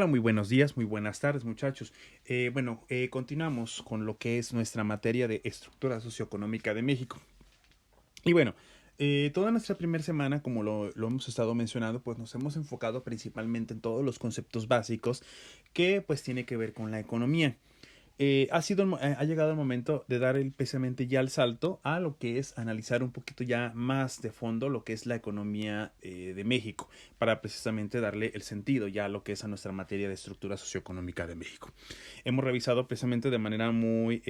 Hola, muy buenos días, muy buenas tardes, muchachos. Continuamos con lo que es nuestra materia de estructura socioeconómica de México. Y bueno, toda nuestra primera semana, como lo hemos estado mencionando, pues nos hemos enfocado principalmente en todos los conceptos básicos que pues tiene que ver con la economía. Ha llegado el momento de dar precisamente ya el salto a lo que es analizar un poquito ya más de fondo lo que es la economía de México, para precisamente darle el sentido ya a lo que es a nuestra materia de estructura socioeconómica de México. Hemos revisado precisamente de manera muy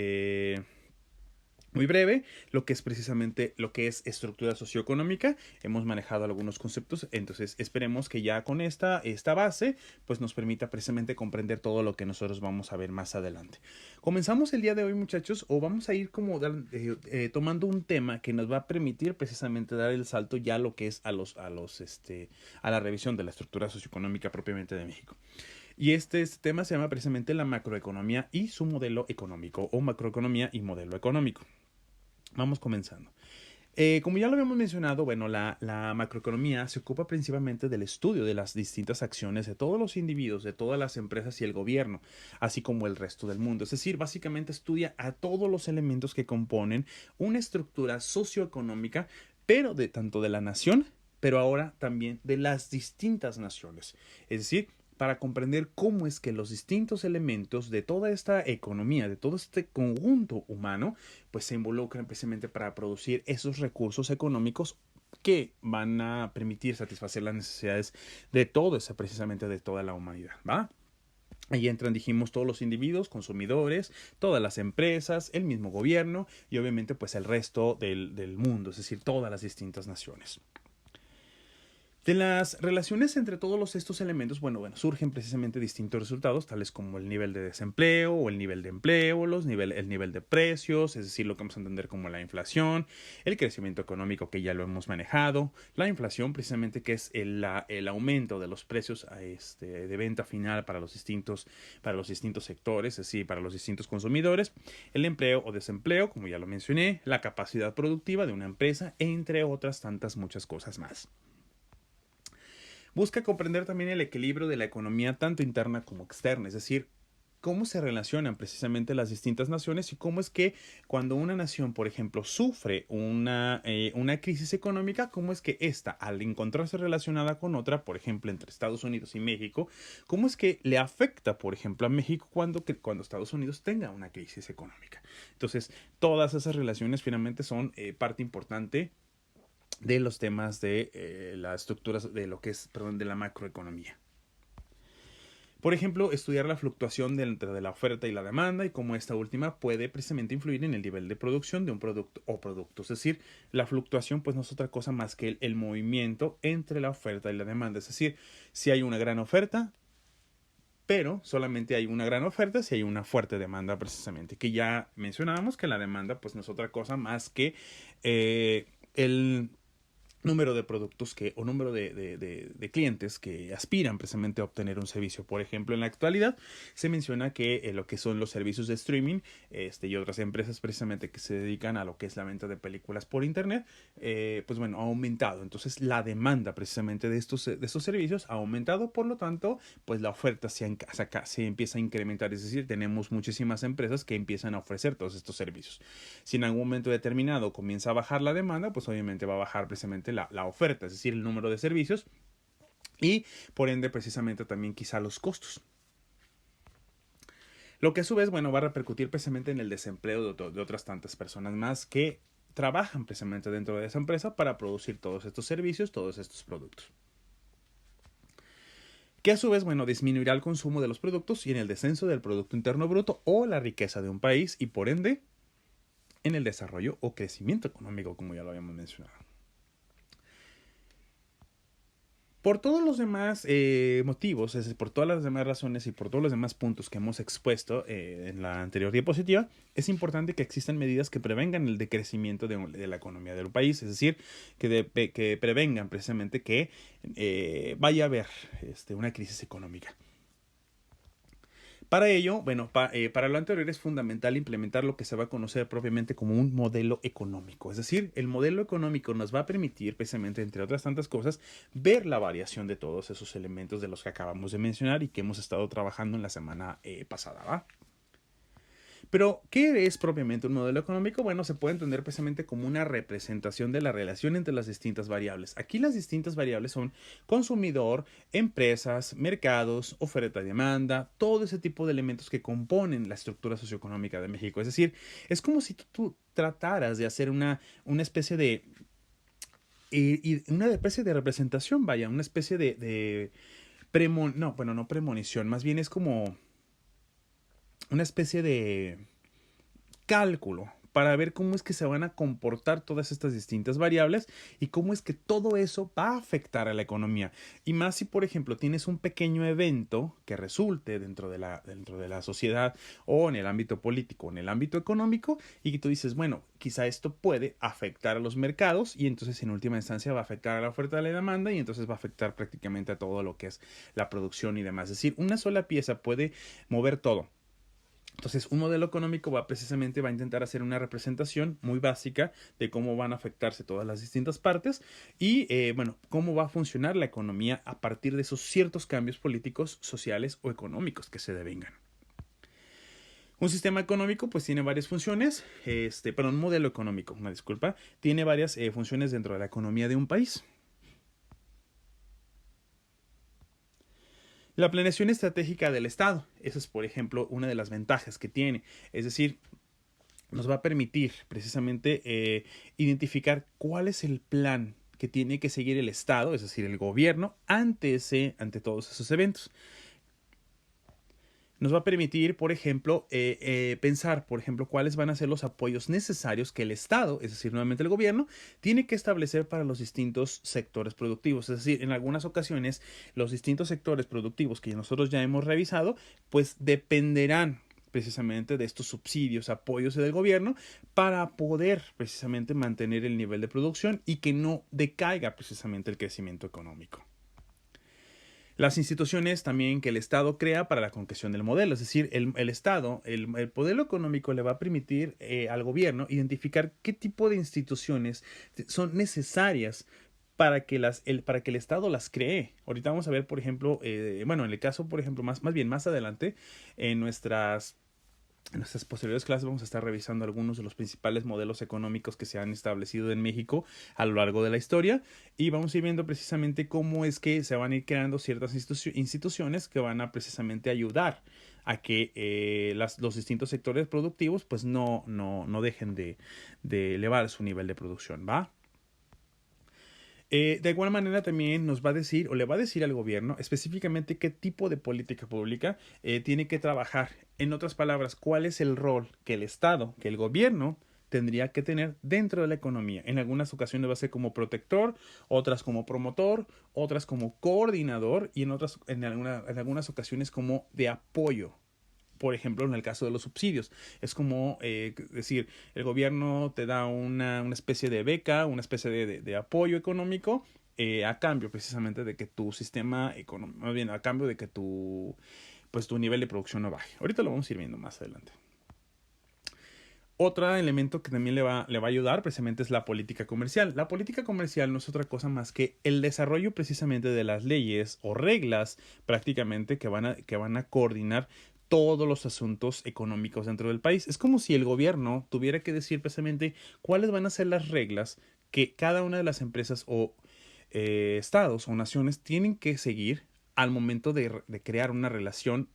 breve lo que es precisamente lo que es estructura socioeconómica. Hemos manejado algunos conceptos, entonces esperemos que ya con esta base pues nos permita precisamente comprender todo lo que nosotros vamos a ver más adelante. Comenzamos el día de hoy, muchachos, o vamos a ir como tomando un tema que nos va a permitir precisamente dar el salto ya a lo que es a la revisión de la estructura socioeconómica propiamente de México. Y este tema se llama precisamente la macroeconomía y su modelo económico, o macroeconomía y modelo económico. Vamos comenzando. Como ya lo habíamos mencionado, bueno, la macroeconomía se ocupa principalmente del estudio de las distintas acciones de todos los individuos, de todas las empresas y el gobierno, así como el resto del mundo. Es decir, básicamente estudia a todos los elementos que componen una estructura socioeconómica, pero de tanto de la nación, pero ahora también de las distintas naciones. Es decir, para comprender cómo es que los distintos elementos de toda esta economía, de todo este conjunto humano, pues se involucran precisamente para producir esos recursos económicos que van a permitir satisfacer las necesidades de todo eso, precisamente de toda la humanidad, ¿va? Ahí entran, dijimos, todos los individuos, consumidores, todas las empresas, el mismo gobierno y obviamente pues el resto del mundo, es decir, todas las distintas naciones. De las relaciones entre todos estos elementos, surgen precisamente distintos resultados, tales como el nivel de desempleo o el nivel de empleo, el nivel de precios, es decir, lo que vamos a entender como la inflación, el crecimiento económico que ya lo hemos manejado, la inflación precisamente que es el aumento de los precios de venta final para los distintos sectores, es decir, para los distintos consumidores, el empleo o desempleo, como ya lo mencioné, la capacidad productiva de una empresa, entre otras tantas muchas cosas más. Busca comprender también el equilibrio de la economía tanto interna como externa, es decir, cómo se relacionan precisamente las distintas naciones y cómo es que cuando una nación, por ejemplo, sufre una crisis económica, cómo es que ésta, al encontrarse relacionada con otra, por ejemplo, entre Estados Unidos y México, cómo es que le afecta, por ejemplo, a México cuando Estados Unidos tenga una crisis económica. Entonces, todas esas relaciones finalmente son parte importante de los temas de las estructuras de lo que es, perdón, de la macroeconomía. Por ejemplo, estudiar la fluctuación de la oferta y la demanda y cómo esta última puede precisamente influir en el nivel de producción de un producto o productos. Es decir, la fluctuación pues no es otra cosa más que el movimiento entre la oferta y la demanda. Es decir, si hay una gran oferta, pero solamente hay una gran oferta si hay una fuerte demanda precisamente. Que ya mencionábamos que la demanda pues no es otra cosa más que el número de productos o número de clientes que aspiran precisamente a obtener un servicio. Por ejemplo, en la actualidad se menciona que lo que son los servicios de streaming y otras empresas precisamente que se dedican a lo que es la venta de películas por internet, ha aumentado. Entonces la demanda precisamente de estos servicios ha aumentado, por lo tanto, pues la oferta se empieza a incrementar. Es decir, tenemos muchísimas empresas que empiezan a ofrecer todos estos servicios. Si en algún momento determinado comienza a bajar la demanda, pues obviamente va a bajar precisamente la oferta, es decir, el número de servicios y por ende precisamente también quizá los costos. Lo que a su vez, va a repercutir precisamente en el desempleo de otras tantas personas más que trabajan precisamente dentro de esa empresa para producir todos estos servicios, todos estos productos. Que a su vez, disminuirá el consumo de los productos y en el descenso del Producto Interno Bruto o la riqueza de un país y por ende en el desarrollo o crecimiento económico, como ya lo habíamos mencionado. Por todos los demás motivos, es decir, por todas las demás razones y por todos los demás puntos que hemos expuesto en la anterior diapositiva, es importante que existan medidas que prevengan el decrecimiento de la economía del país, es decir, que prevengan precisamente que vaya a haber una crisis económica. Para ello, bueno, para lo anterior es fundamental implementar lo que se va a conocer propiamente como un modelo económico. Es decir, el modelo económico nos va a permitir, precisamente, entre otras tantas cosas, ver la variación de todos esos elementos de los que acabamos de mencionar y que hemos estado trabajando en la semana pasada, ¿va? Pero, ¿qué es propiamente un modelo económico? Bueno, se puede entender precisamente como una representación de la relación entre las distintas variables. Aquí las distintas variables son consumidor, empresas, mercados, oferta y demanda, todo ese tipo de elementos que componen la estructura socioeconómica de México. Es decir, es como si tú trataras de hacer una especie de... una especie de representación, vaya, una especie de no, bueno, no premonición, más bien es como una especie de cálculo para ver cómo es que se van a comportar todas estas distintas variables y cómo es que todo eso va a afectar a la economía. Y más si, por ejemplo, tienes un pequeño evento que resulte dentro de la sociedad o en el ámbito político o en el ámbito económico y que tú dices, bueno, quizá esto puede afectar a los mercados y entonces en última instancia va a afectar a la oferta y la demanda y entonces va a afectar prácticamente a todo lo que es la producción y demás. Es decir, una sola pieza puede mover todo. Entonces, un modelo económico va a intentar hacer una representación muy básica de cómo van a afectarse todas las distintas partes y, bueno, cómo va a funcionar la economía a partir de esos ciertos cambios políticos, sociales o económicos que se devengan. Un sistema económico pues tiene varias funciones, un modelo económico, una disculpa, tiene varias funciones dentro de la economía de un país. La planeación estratégica del Estado, esa es, por ejemplo, una de las ventajas que tiene. Es decir, nos va a permitir precisamente identificar cuál es el plan que tiene que seguir el Estado, es decir, el gobierno, ante todos esos eventos. Nos va a permitir, por ejemplo, pensar, por ejemplo, cuáles van a ser los apoyos necesarios que el Estado, es decir, nuevamente el gobierno, tiene que establecer para los distintos sectores productivos. Es decir, en algunas ocasiones, los distintos sectores productivos que nosotros ya hemos revisado, pues dependerán precisamente de estos subsidios, apoyos del gobierno para poder precisamente mantener el nivel de producción y que no decaiga precisamente el crecimiento económico. Las instituciones también que el Estado crea para la concreción del modelo, es decir, el Estado, el modelo económico le va a permitir al gobierno identificar qué tipo de instituciones son necesarias para que el Estado las cree. Ahorita vamos a ver, por ejemplo, en el caso, por ejemplo, más bien más adelante, en nuestras posteriores clases vamos a estar revisando algunos de los principales modelos económicos que se han establecido en México a lo largo de la historia y vamos a ir viendo precisamente cómo es que se van a ir creando ciertas instituciones que van a precisamente ayudar a que los distintos sectores productivos pues no dejen de elevar su nivel de producción, ¿va? De alguna manera también nos va a decir o le va a decir al gobierno específicamente qué tipo de política pública tiene que trabajar. En otras palabras, cuál es el rol que el Estado, que el gobierno tendría que tener dentro de la economía. En algunas ocasiones va a ser como protector, otras como promotor, otras como coordinador y en algunas ocasiones como de apoyo. Por ejemplo, en el caso de los subsidios, es como decir, el gobierno te da una especie de beca, una especie de apoyo económico a cambio precisamente de que tu sistema económico, más bien a cambio de que tu nivel de producción no baje. Ahorita lo vamos a ir viendo más adelante. Otro elemento que también le va a ayudar precisamente es la política comercial. La política comercial no es otra cosa más que el desarrollo precisamente de las leyes o reglas prácticamente que van a coordinar todos los asuntos económicos dentro del país. Es como si el gobierno tuviera que decir precisamente cuáles van a ser las reglas que cada una de las empresas o estados o naciones tienen que seguir al momento de crear una relación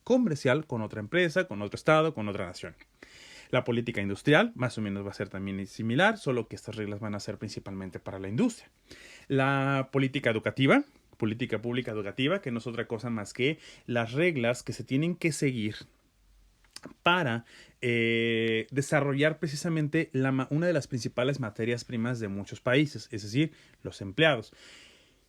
comercial con otra empresa, con otro estado, con otra nación. La política industrial más o menos va a ser también similar, solo que estas reglas van a ser principalmente para la industria. La política educativa, política pública educativa, que no es otra cosa más que las reglas que se tienen que seguir para desarrollar precisamente una de las principales materias primas de muchos países, es decir, los empleados.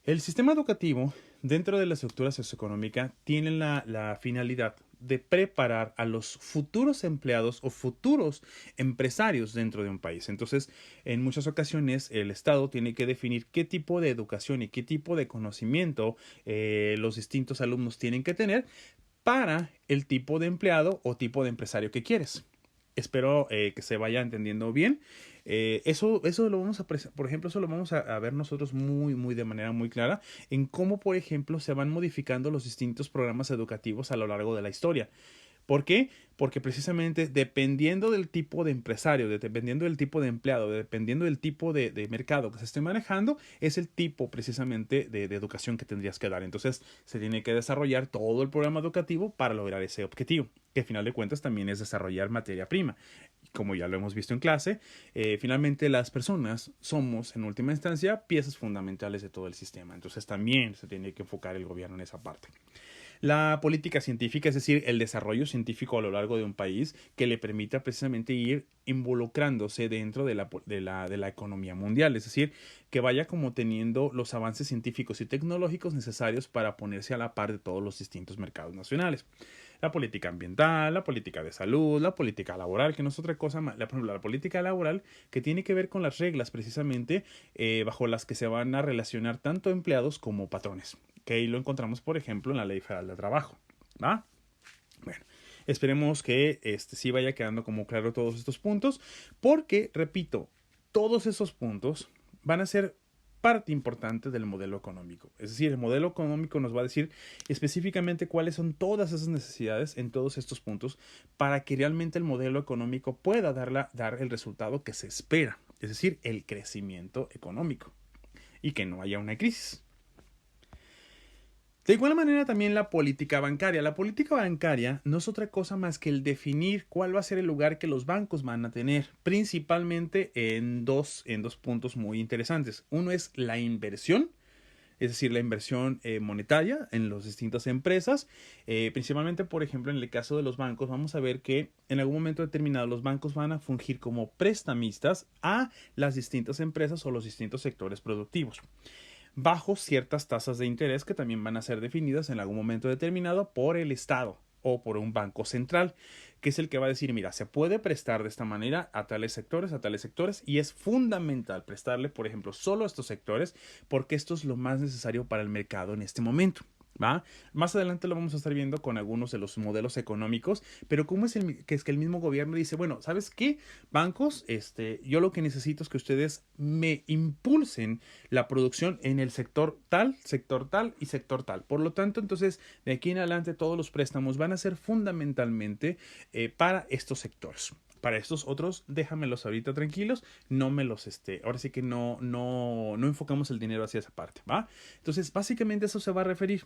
El sistema educativo, dentro de la estructura socioeconómica, tiene la finalidad de preparar a los futuros empleados o futuros empresarios dentro de un país. Entonces, en muchas ocasiones, el Estado tiene que definir qué tipo de educación y qué tipo de conocimiento los distintos alumnos tienen que tener para el tipo de empleado o tipo de empresario que quieres. Espero que se vaya entendiendo bien. Eso lo vamos a, por ejemplo, eso lo vamos a ver nosotros muy de manera muy clara en cómo, por ejemplo, se van modificando los distintos programas educativos a lo largo de la historia. ¿Por qué? Porque precisamente dependiendo del tipo de empresario, dependiendo del tipo de empleado, dependiendo del tipo de mercado que se esté manejando, es el tipo precisamente de educación que tendrías que dar. Entonces se tiene que desarrollar todo el programa educativo para lograr ese objetivo, que al final de cuentas también es desarrollar materia prima. Como ya lo hemos visto en clase, finalmente las personas somos en última instancia piezas fundamentales de todo el sistema. Entonces también se tiene que enfocar el gobierno en esa parte. La política científica, es decir, el desarrollo científico a lo largo de un país que le permita precisamente ir involucrándose dentro de la economía mundial, es decir, que vaya como teniendo los avances científicos y tecnológicos necesarios para ponerse a la par de todos los distintos mercados nacionales. La política ambiental, la política de salud, la política laboral, que no es otra cosa más, por ejemplo, la política laboral que tiene que ver con las reglas precisamente bajo las que se van a relacionar tanto empleados como patrones, que ahí lo encontramos, por ejemplo, en la Ley Federal de Trabajo. ¿Va? Bueno, esperemos que sí vaya quedando como claro todos estos puntos, porque, repito, todos esos puntos van a ser parte importante del modelo económico. Es decir, el modelo económico nos va a decir específicamente cuáles son todas esas necesidades en todos estos puntos para que realmente el modelo económico pueda dar el resultado que se espera, es decir, el crecimiento económico y que no haya una crisis. De igual manera también la política bancaria. La política bancaria no es otra cosa más que el definir cuál va a ser el lugar que los bancos van a tener, principalmente en dos puntos muy interesantes. Uno es la inversión, es decir, la inversión monetaria en las distintas empresas. Principalmente, por ejemplo, en el caso de los bancos, vamos a ver que en algún momento determinado los bancos van a fungir como prestamistas a las distintas empresas o los distintos sectores productivos, bajo ciertas tasas de interés que también van a ser definidas en algún momento determinado por el Estado o por un banco central, que es el que va a decir, mira, se puede prestar de esta manera a tales sectores, y es fundamental prestarle, por ejemplo, solo a estos sectores, porque esto es lo más necesario para el mercado en este momento. ¿Va? Más adelante lo vamos a estar viendo con algunos de los modelos económicos, pero cómo es que el mismo gobierno dice, bueno, ¿sabes qué? Bancos, yo lo que necesito es que ustedes me impulsen la producción en el sector tal y sector tal. Por lo tanto, entonces, de aquí en adelante todos los préstamos van a ser fundamentalmente para estos sectores. Para estos otros, déjamelos ahorita tranquilos, no me los, ahora sí que no enfocamos el dinero hacia esa parte, ¿va? Entonces, básicamente eso se va a referir.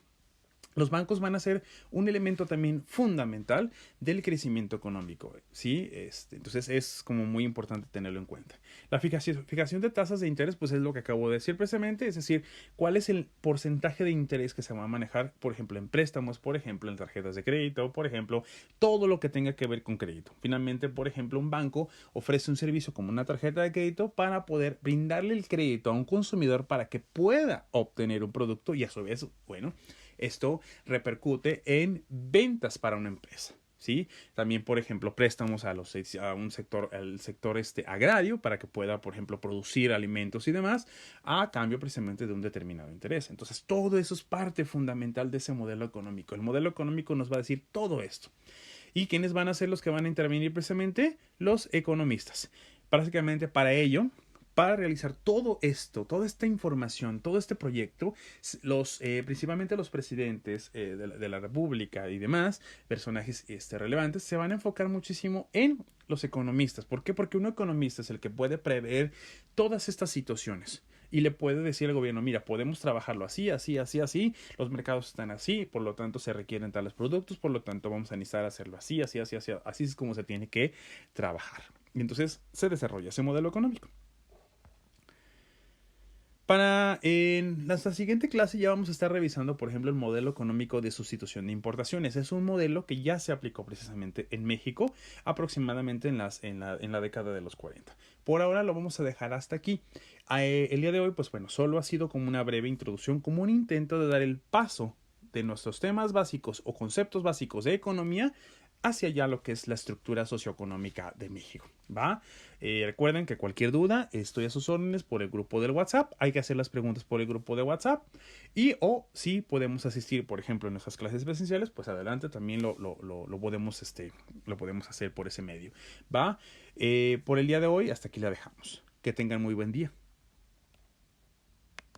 Los bancos van a ser un elemento también fundamental del crecimiento económico, ¿sí? Entonces es como muy importante tenerlo en cuenta. La fijación de tasas de interés, pues es lo que acabo de decir precisamente, es decir, cuál es el porcentaje de interés que se va a manejar, por ejemplo, en préstamos, por ejemplo, en tarjetas de crédito, por ejemplo, todo lo que tenga que ver con crédito. Finalmente, por ejemplo, un banco ofrece un servicio como una tarjeta de crédito para poder brindarle el crédito a un consumidor para que pueda obtener un producto y a su vez, bueno, esto repercute en ventas para una empresa, ¿sí? También, por ejemplo, préstamos a un sector, al sector agrario para que pueda, por ejemplo, producir alimentos y demás a cambio precisamente de un determinado interés. Entonces, todo eso es parte fundamental de ese modelo económico. El modelo económico nos va a decir todo esto. ¿Y quiénes van a ser los que van a intervenir precisamente? Los economistas. Básicamente para ello, para realizar todo esto, toda esta información, todo este proyecto, principalmente los presidentes de la República y demás, personajes relevantes, se van a enfocar muchísimo en los economistas. ¿Por qué? Porque un economista es el que puede prever todas estas situaciones y le puede decir al gobierno, mira, podemos trabajarlo así, los mercados están así, por lo tanto se requieren tales productos, por lo tanto vamos a necesitar hacerlo así es como se tiene que trabajar. Y entonces se desarrolla ese modelo económico. En nuestra siguiente clase ya vamos a estar revisando, por ejemplo, el modelo económico de sustitución de importaciones. Es un modelo que ya se aplicó precisamente en México aproximadamente en la década de los 40. Por ahora lo vamos a dejar hasta aquí. El día de hoy, pues bueno, solo ha sido como una breve introducción, como un intento de dar el paso de nuestros temas básicos o conceptos básicos de economía hacia ya lo que es la estructura socioeconómica de México, ¿va? Recuerden que cualquier duda, estoy a sus órdenes por el grupo del WhatsApp. Hay que hacer las preguntas por el grupo de WhatsApp. Y o si podemos asistir, por ejemplo, en nuestras clases presenciales, pues adelante, también lo podemos hacer por ese medio, ¿va? Por el día de hoy, hasta aquí la dejamos. Que tengan muy buen día.